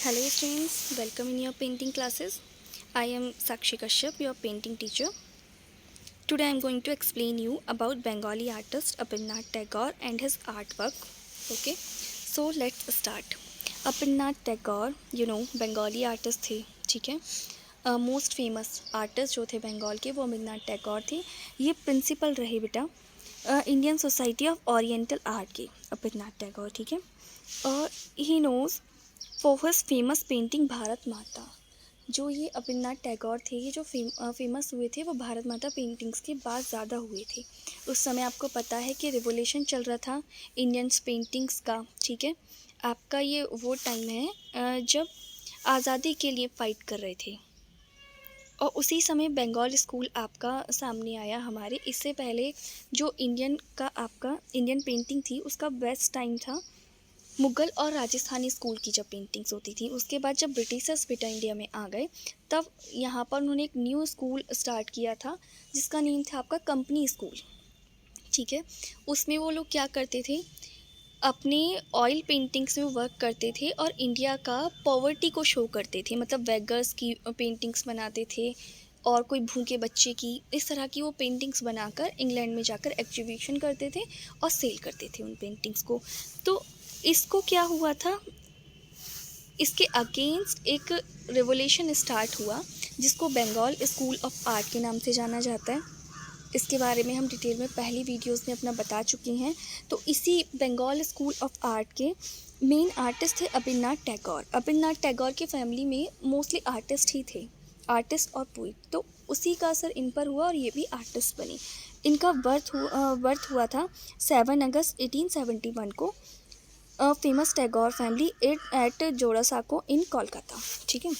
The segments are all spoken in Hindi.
Hello students, welcome in your painting classes. I am Sakshi Kashyap, your painting teacher. Today I am going to explain you about Bengali artist Abhinav Tagore and his artwork. Okay, so let's start. Abhinav Tagore, Bengali artist थे, ठीक है. मोस्ट फेमस आर्टिस्ट जो थे बंगाल के वो अभिनाव टैगोर थे. ये प्रिंसिपल रहे बेटा Indian society of oriental art के अभिनाव टैगोर, ठीक है. और he knows for his famous painting Bharat Mata. जो ये अभिनाव टैगोर थे, ये जो फेमस हुए थे वो भारत माता पेंटिंग्स के बाद ज़्यादा हुए थे. उस समय आपको पता है कि रिवोल्यूशन चल रहा था इंडियन पेंटिंग्स का, ठीक है. आपका ये वो टाइम है जब आज़ादी के लिए फ़ाइट कर रहे थे. और उसी समय बंगाल स्कूल आपका सामने आया हमारे. इससे पहले जो इंडियन पेंटिंग थी उसका बेस्ट टाइम था मुग़ल और राजस्थानी स्कूल की जब पेंटिंग्स होती थी. उसके बाद जब ब्रिटिशर्स बेटा इंडिया में आ गए तब यहाँ पर उन्होंने एक न्यू स्कूल स्टार्ट किया था जिसका नेम था आपका कंपनी स्कूल, ठीक है. उसमें वो लोग क्या करते थे, अपने ऑयल पेंटिंग्स में वर्क करते थे और इंडिया का पॉवर्टी को शो करते थे. मतलब वेगर्स की पेंटिंग्स बनाते थे और कोई भूखे बच्चे की, इस तरह की वो पेंटिंग्स बनाकर इंग्लैंड में जाकर एग्जीबिशन करते थे और सेल करते थे उन पेंटिंग्स को. तो इसको क्या हुआ था, इसके अगेंस्ट एक रिवोल्यूशन स्टार्ट हुआ जिसको बंगाल स्कूल ऑफ आर्ट के नाम से जाना जाता है. इसके बारे में हम डिटेल में पहली वीडियोस में अपना बता चुके हैं. तो इसी बंगाल स्कूल ऑफ आर्ट के मेन आर्टिस्ट थे अभिनाव टैगोर. अभिनाव टैगोर की फैमिली में मोस्टली आर्टिस्ट ही थे, आर्टिस्ट और पोइट. तो उसी का असर इन पर हुआ और ये भी आर्टिस्ट बने. इनका बर्थ हुआ था 7 अगस्त 1871 को फेमस टैगोर फैमिली एट जोड़ासाको इन कोलकाता, ठीक है.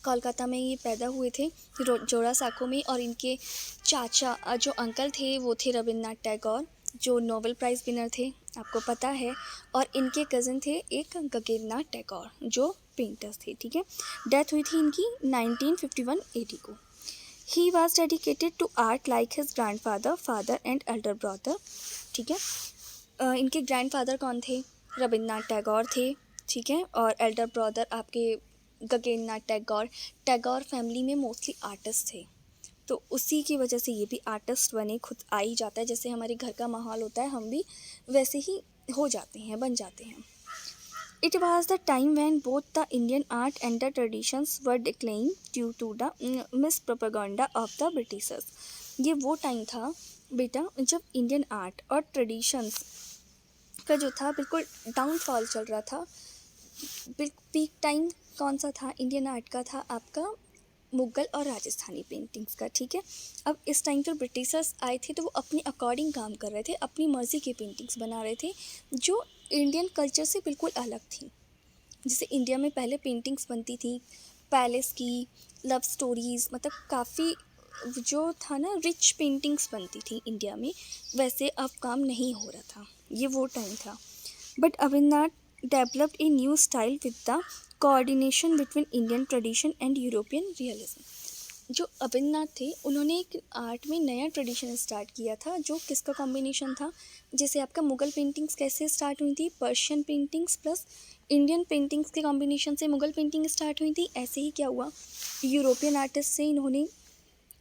कोलकाता में ये पैदा हुए थे जोड़ासाको में. और इनके चाचा जो अंकल थे वो थे रविन्द्रनाथ टैगोर जो नोबेल प्राइज़ विनर थे, आपको पता है. और इनके कज़न थे एक गगनेन्द्रनाथ टैगोर जो पेंटर्स थे, ठीक है. डेथ हुई थी इनकी 1951 AD को. He was dedicated to art like his grandfather, father and elder brother, ठीक है. इनके ग्रैंडफादर कौन थे, रविन्द्रनाथ टैगोर थे, ठीक है. और एल्डर ब्रदर आपके गगनेन्द्रनाथ टैगोर. टैगोर फैमिली में मोस्टली आर्टिस्ट थे तो उसी की वजह से ये भी आर्टिस्ट बने. खुद आ ही जाता है, जैसे हमारे घर का माहौल होता है हम भी वैसे ही हो जाते हैं, बन जाते हैं. It was the time when both the Indian art and the traditions were decline due to the miss propaganda of the Britishers. ये वो टाइम था बेटा जब इंडियन आर्ट और ट्रेडिशंस का जो था बिल्कुल डाउनफॉल चल रहा था. पीक टाइम कौन सा था इंडियन आर्ट का, था आपका मुग़ल और राजस्थानी पेंटिंग्स का, ठीक है. अब इस टाइम पर ब्रिटिशर्स आए थे तो वो अपने अकॉर्डिंग काम कर रहे थे, अपनी मर्ज़ी के पेंटिंग्स बना रहे थे जो इंडियन कल्चर से बिल्कुल अलग थी. जैसे इंडिया में पहले पेंटिंग्स बनती थी पैलेस की, लव स्टोरीज़, मतलब काफ़ी जो था ना रिच पेंटिंग्स बनती थी इंडिया में, वैसे अब काम नहीं हो रहा था. ये वो टाइम था. But Avinash developed a new style with the coordination between Indian tradition and European realism. जो अविनाश थे उन्होंने एक आर्ट में नया ट्रेडिशन स्टार्ट किया था जो किसका कॉम्बिनेशन था. जैसे आपका मुग़ल पेंटिंग्स कैसे स्टार्ट हुई थी, Persian paintings plus Indian paintings के कॉम्बिनेशन से मुग़ल पेंटिंग स्टार्ट हुई थी. ऐसे ही क्या हुआ, यूरोपियन आर्टिस्ट से इन्होंने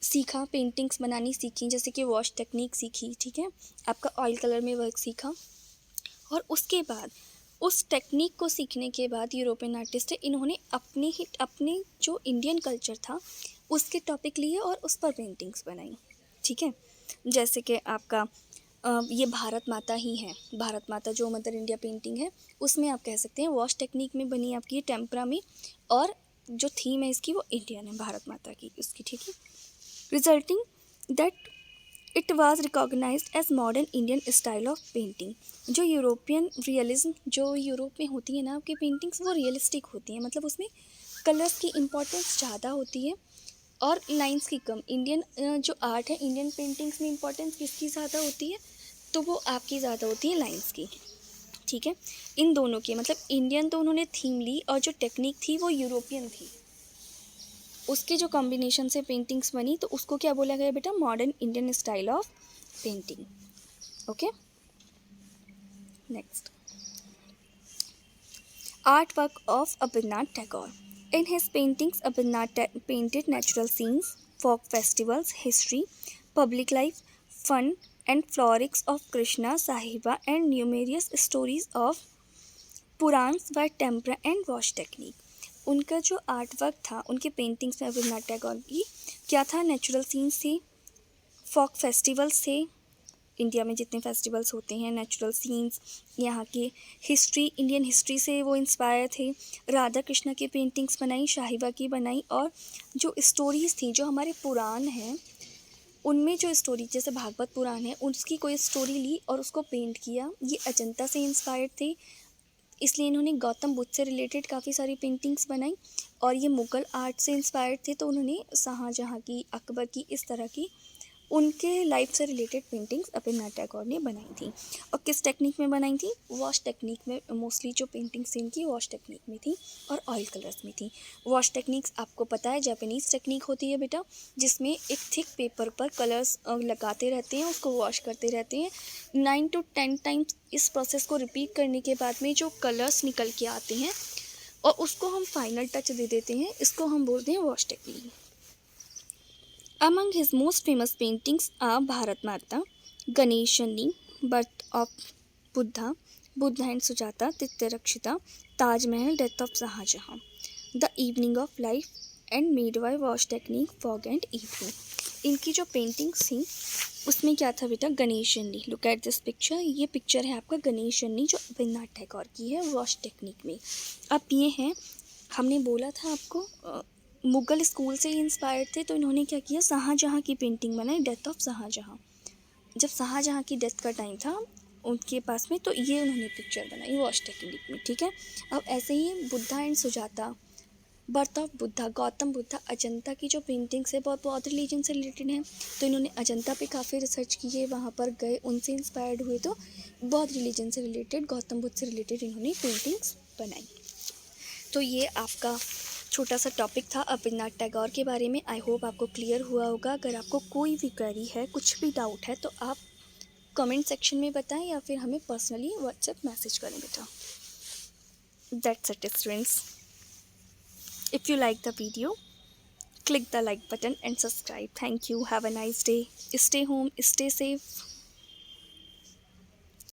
सीखा, पेंटिंग्स बनानी सीखी, जैसे कि वॉश टेक्निक सीखी, ठीक है. आपका ऑयल कलर में वर्क सीखा. और उसके बाद उस टेक्निक को सीखने के बाद यूरोपियन आर्टिस्ट इन्होंने अपने जो इंडियन कल्चर था उसके टॉपिक लिए और उस पर पेंटिंग्स बनाई, ठीक है. जैसे कि आपका ये भारत माता ही है. भारत माता जो मदर इंडिया पेंटिंग है उसमें आप कह सकते हैं वॉश टेक्निक में बनी आपकी टेम्परा में. और जो थीम है इसकी वो इंडियन है भारत माता की उसकी, ठीक है. Resulting that it was recognised as modern Indian style of painting. जो यूरोपियन रियलिज्म जो यूरोप में होती है ना आपकी पेंटिंग्स, वो रियलिस्टिक होती हैं, मतलब उसमें कलर्स की इम्पोर्टेंस ज़्यादा होती है और लाइंस की कम. इंडियन जो आर्ट है, इंडियन पेंटिंग्स में इम्पोर्टेंस किसकी ज़्यादा होती है, तो वो आपकी ज़्यादा होती है लाइंस की, ठीक है. इन दोनों की मतलब इंडियन तो उन्होंने थीम ली और जो टेक्निक थी वो यूरोपियन थी, उसके जो कॉम्बिनेशन से पेंटिंग्स बनी तो उसको क्या बोला गया बेटा, modern Indian style of painting. Okay, next. Artwork of Abhinav Tagore. In his paintings, painted natural scenes, folk festivals, history, public life, fun, and frolics of Krishna, Sahiba, and numerous stories of Purans by tempera and wash technique. उनका जो आर्ट वर्क था उनके पेंटिंग्स में अभिनाथ टैगोर की क्या था, नेचुरल सीन्स थे, फोक फेस्टिवल्स थे, इंडिया में जितने फेस्टिवल्स होते हैं, नेचुरल सीन्स, यहाँ की हिस्ट्री, इंडियन हिस्ट्री से वो इंस्पायर थे, राधा कृष्णा की पेंटिंग्स बनाई, शाहिबा की बनाई, और जो स्टोरीज़ थी जो हमारे पुराण हैं उनमें जो स्टोरी जैसे भागवत पुराण है उसकी कोई स्टोरी ली और उसको पेंट किया। ये अजंता से इंस्पायर्ड थे, इसलिए इन्होंने गौतम बुद्ध से रिलेटेड काफ़ी सारी पेंटिंग्स बनाई। और ये मुग़ल आर्ट से इंस्पायर्ड थे, तो उन्होंने शाहजहाँ की, अकबर की, इस तरह की उनके लाइफ से रिलेटेड पेंटिंग्स अभिनाथ टैगोर ने बनाई थी। और किस टेक्निक में बनाई थी? वॉश टेक्निक में। मोस्टली जो पेंटिंग्स इनकी वॉश टेक्निक में थी और ऑयल कलर्स में थी। वॉश टेक्निक्स आपको पता है जापानीज़ टेक्निक होती है बेटा, जिसमें एक थिक पेपर पर कलर्स लगाते रहते हैं, उसको वॉश करते रहते हैं 9 to 10 टाइम्स। इस प्रोसेस को रिपीट करने के बाद में जो कलर्स निकल के आते हैं और उसको हम फाइनल टच दे देते हैं, इसको हम बोलते हैं wash technique. Among his most famous paintings are Bharat Mata, Ganeshani, Birth of Buddha, Buddha and Sujata, Tityarakshita, Taj Mahal, Death of Shahjahan, The Evening of Life, and Midway Wash Technique, Fog and Evening। इनकी जो पेंटिंग्स थी उसमें क्या था बेटा? गणेशनी। लुक एट दिस पिक्चर, ये पिक्चर है आपका गणेशनी जो अभिनाथ टैगोर की है वॉश टेक्निक में। अब ये है, हमने बोला था आपको मुग़ल स्कूल से ही इंस्पायर्ड थे, तो इन्होंने क्या किया, शाहजहाँ की पेंटिंग बनाई, डेथ ऑफ शाहजहाँ। जब शाहजहाँ की डेथ का टाइम था उनके पास में, तो ये उन्होंने पिक्चर बनाई वॉश टेक्निक में, ठीक है। अब ऐसे ही Buddha and Sujata, birth of Buddha, Gautam Buddha, Ajanta की जो पेंटिंग्स है बहुत बौद्ध रिलीजन से रिलेटेड हैं, तो इन्होंने अजंता पे काफ़ी रिसर्च की है, वहाँ पर गए, उनसे इंस्पायर्ड हुए, तो बौद्ध रिलीजन से रिलेटेड, गौतम बुद्ध से रिलेटेड इन्होंने पेंटिंग्स बनाई। तो ये आपका छोटा सा टॉपिक था अभिनाथ टैगोर के बारे में। आई होप आपको क्लियर हुआ होगा। अगर आपको कोई भी क्वेरी है, कुछ भी डाउट है, तो आप कमेंट सेक्शन में बताएं या फिर हमें पर्सनली व्हाट्सएप मैसेज करें बेटा। That's it students. If you like the video, click the like button and subscribe. Thank you. Have a nice day. Stay home, stay safe.